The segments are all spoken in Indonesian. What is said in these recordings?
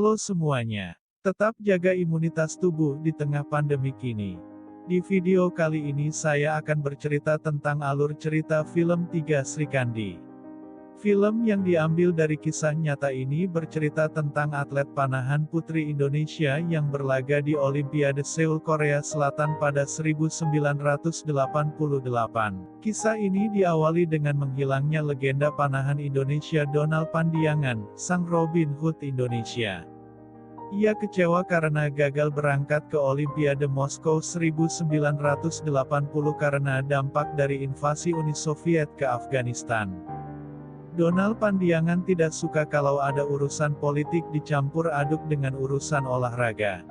Halo semuanya, tetap jaga imunitas tubuh di tengah pandemi kini. Di video kali ini saya akan bercerita tentang alur cerita film Tiga Srikandi. Film yang diambil dari kisah nyata ini bercerita tentang atlet panahan putri Indonesia yang berlaga di Olimpiade Seoul Korea Selatan pada 1988. Kisah ini diawali dengan menghilangnya legenda panahan Indonesia Donald Pandiangan, sang Robin Hood Indonesia. Ia kecewa karena gagal berangkat ke Olimpiade Moskow 1980 karena dampak dari invasi Uni Soviet ke Afghanistan. Donald Pandiangan tidak suka kalau ada urusan politik dicampur aduk dengan urusan olahraga.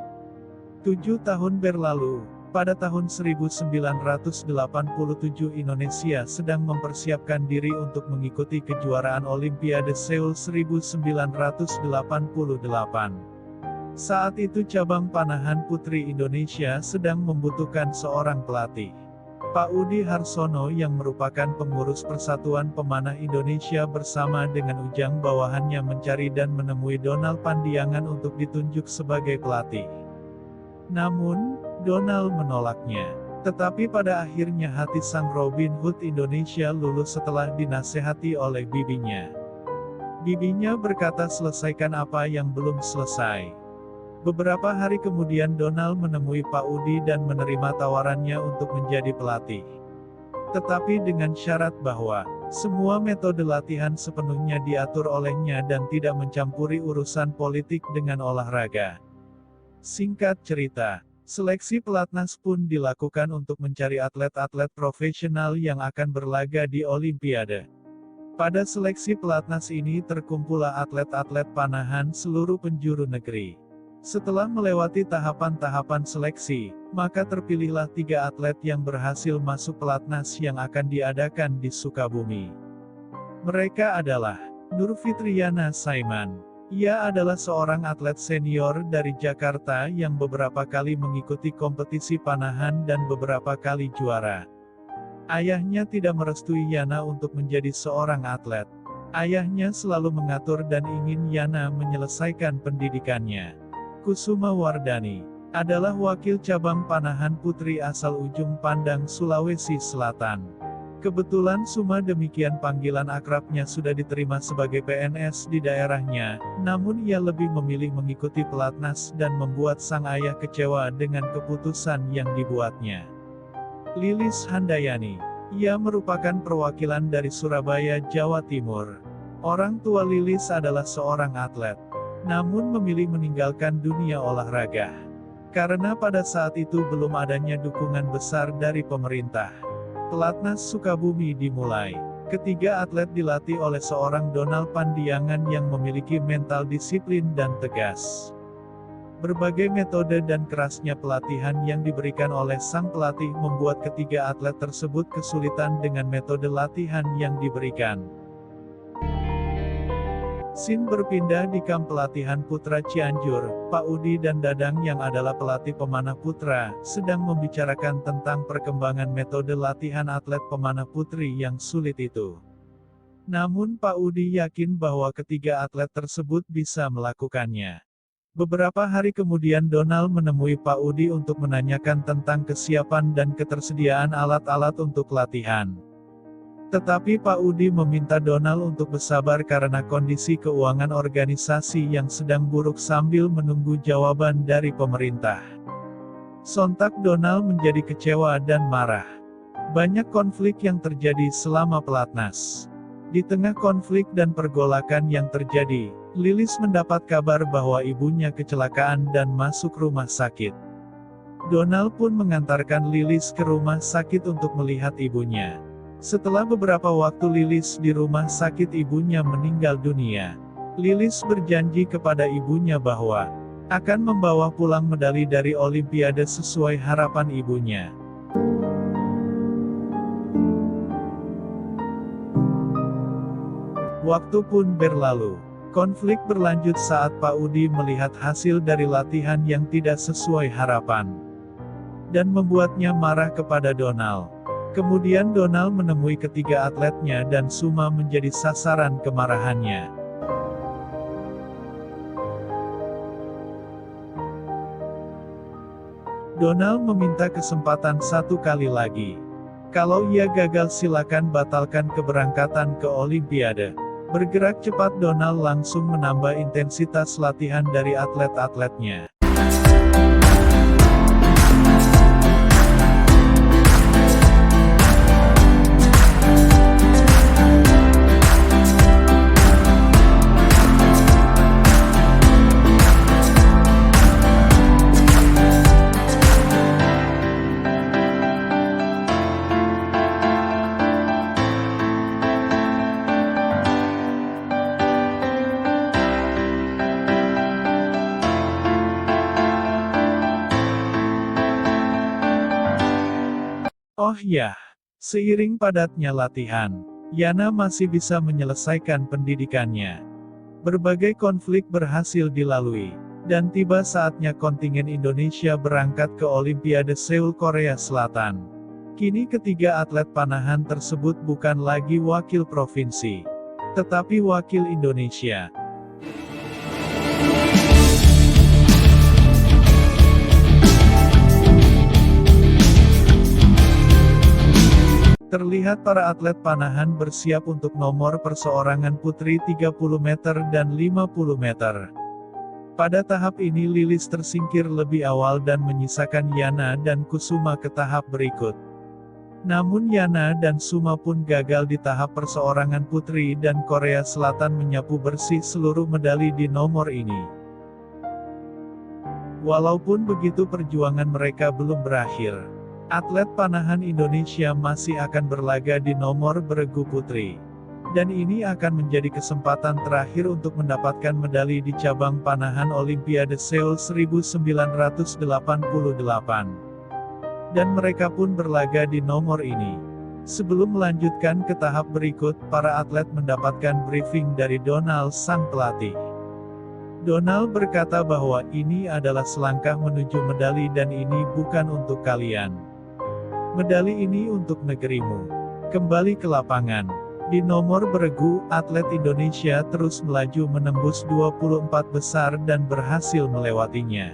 7 tahun berlalu, pada tahun 1987 Indonesia sedang mempersiapkan diri untuk mengikuti kejuaraan Olimpiade Seoul 1988. Saat itu cabang panahan putri Indonesia sedang membutuhkan seorang pelatih. Pak Udi Harsono yang merupakan pengurus Persatuan Pemanah Indonesia bersama dengan Ujang bawahannya mencari dan menemui Donald Pandiangan untuk ditunjuk sebagai pelatih. Namun, Donald menolaknya. Tetapi pada akhirnya hati sang Robin Hood Indonesia luluh setelah dinasehati oleh bibinya. Bibinya berkata selesaikan apa yang belum selesai. Beberapa hari kemudian Donald menemui Pak Udi dan menerima tawarannya untuk menjadi pelatih. Tetapi dengan syarat bahwa semua metode latihan sepenuhnya diatur olehnya dan tidak mencampuri urusan politik dengan olahraga. Singkat cerita, seleksi pelatnas pun dilakukan untuk mencari atlet-atlet profesional yang akan berlaga di Olimpiade. Pada seleksi pelatnas ini terkumpullah atlet-atlet panahan seluruh penjuru negeri. Setelah melewati tahapan-tahapan seleksi, maka terpilihlah 3 atlet yang berhasil masuk pelatnas yang akan diadakan di Sukabumi. Mereka adalah Nur Fitriana Saiman. Ia adalah seorang atlet senior dari Jakarta yang beberapa kali mengikuti kompetisi panahan dan beberapa kali juara. Ayahnya tidak merestui Yana untuk menjadi seorang atlet. Ayahnya selalu mengatur dan ingin Yana menyelesaikan pendidikannya. Kusuma Wardani adalah wakil cabang panahan putri asal Ujung Pandang, Sulawesi Selatan. Kebetulan Suma demikian panggilan akrabnya sudah diterima sebagai PNS di daerahnya, namun ia lebih memilih mengikuti pelatnas dan membuat sang ayah kecewa dengan keputusan yang dibuatnya. Lilis Handayani. Ia merupakan perwakilan dari Surabaya, Jawa Timur. Orang tua Lilis adalah seorang atlet, namun memilih meninggalkan dunia olahraga. Karena pada saat itu belum adanya dukungan besar dari pemerintah. Pelatnas Sukabumi dimulai. Ketiga atlet dilatih oleh seorang Donald Pandiangan yang memiliki mental disiplin dan tegas. Berbagai metode dan kerasnya pelatihan yang diberikan oleh sang pelatih membuat ketiga atlet tersebut kesulitan dengan metode latihan yang diberikan. Scene berpindah di kamp pelatihan Putra Cianjur. Pak Udi dan Dadang yang adalah pelatih pemanah putra, sedang membicarakan tentang perkembangan metode latihan atlet pemanah putri yang sulit itu. Namun Pak Udi yakin bahwa ketiga atlet tersebut bisa melakukannya. Beberapa hari kemudian Donald menemui Pak Udi untuk menanyakan tentang kesiapan dan ketersediaan alat-alat untuk latihan. Tetapi Pak Udi meminta Donald untuk bersabar karena kondisi keuangan organisasi yang sedang buruk sambil menunggu jawaban dari pemerintah. Sontak Donald menjadi kecewa dan marah. Banyak konflik yang terjadi selama pelatnas. Di tengah konflik dan pergolakan yang terjadi, Lilis mendapat kabar bahwa ibunya kecelakaan dan masuk rumah sakit. Donald pun mengantarkan Lilis ke rumah sakit untuk melihat ibunya. Setelah beberapa waktu Lilis di rumah sakit, ibunya meninggal dunia. Lilis berjanji kepada ibunya bahwa akan membawa pulang medali dari Olimpiade sesuai harapan ibunya. Waktu pun berlalu. Konflik berlanjut saat Pak Udi melihat hasil dari latihan yang tidak sesuai harapan, dan membuatnya marah kepada Donald. Kemudian Donald menemui ketiga atletnya dan Suma menjadi sasaran kemarahannya. Donald meminta kesempatan satu kali lagi. Kalau ia gagal silakan batalkan keberangkatan ke Olimpiade. Bergerak cepat Donald langsung menambah intensitas latihan dari atlet-atletnya. Oh ya, seiring padatnya latihan, Yana masih bisa menyelesaikan pendidikannya. Berbagai konflik berhasil dilalui, dan tiba saatnya kontingen Indonesia berangkat ke Olimpiade Seoul Korea Selatan. Kini ketiga atlet panahan tersebut bukan lagi wakil provinsi, tetapi wakil Indonesia. Terlihat para atlet panahan bersiap untuk nomor perseorangan putri 30 meter dan 50 meter. Pada tahap ini Lilis tersingkir lebih awal dan menyisakan Yana dan Kusuma ke tahap berikut. Namun Yana dan Suma pun gagal di tahap perseorangan putri dan Korea Selatan menyapu bersih seluruh medali di nomor ini. Walaupun begitu perjuangan mereka belum berakhir. Atlet panahan Indonesia masih akan berlaga di nomor beregu putri. Dan ini akan menjadi kesempatan terakhir untuk mendapatkan medali di cabang panahan Olimpiade Seoul 1988. Dan mereka pun berlaga di nomor ini. Sebelum melanjutkan ke tahap berikut, para atlet mendapatkan briefing dari Donald sang pelatih. Donald berkata bahwa ini adalah selangkah menuju medali dan ini bukan untuk kalian. Medali ini untuk negerimu. Kembali ke lapangan. Di nomor beregu, atlet Indonesia terus melaju menembus 24 besar dan berhasil melewatinya.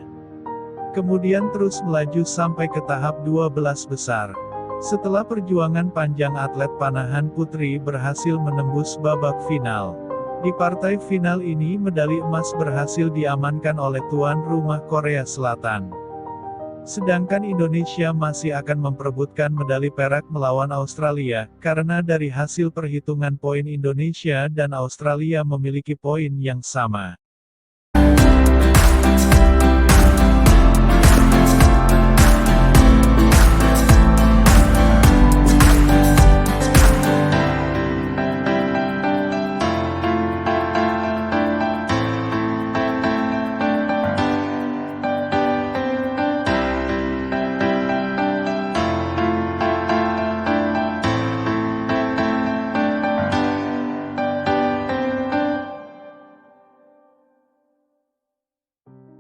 Kemudian terus melaju sampai ke tahap 12 besar. Setelah perjuangan panjang atlet panahan putri berhasil menembus babak final. Di partai final ini medali emas berhasil diamankan oleh tuan rumah Korea Selatan. Sedangkan Indonesia masih akan memperebutkan medali perak melawan Australia, karena dari hasil perhitungan poin Indonesia dan Australia memiliki poin yang sama.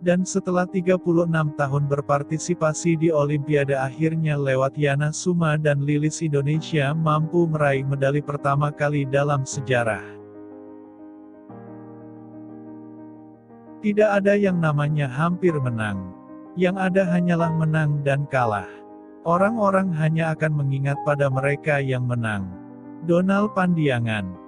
Dan setelah 36 tahun berpartisipasi di Olimpiade akhirnya lewat Yana Suma dan Lilis Indonesia mampu meraih medali pertama kali dalam sejarah. Tidak ada yang namanya hampir menang. Yang ada hanyalah menang dan kalah. Orang-orang hanya akan mengingat pada mereka yang menang. Donald Pandiangan.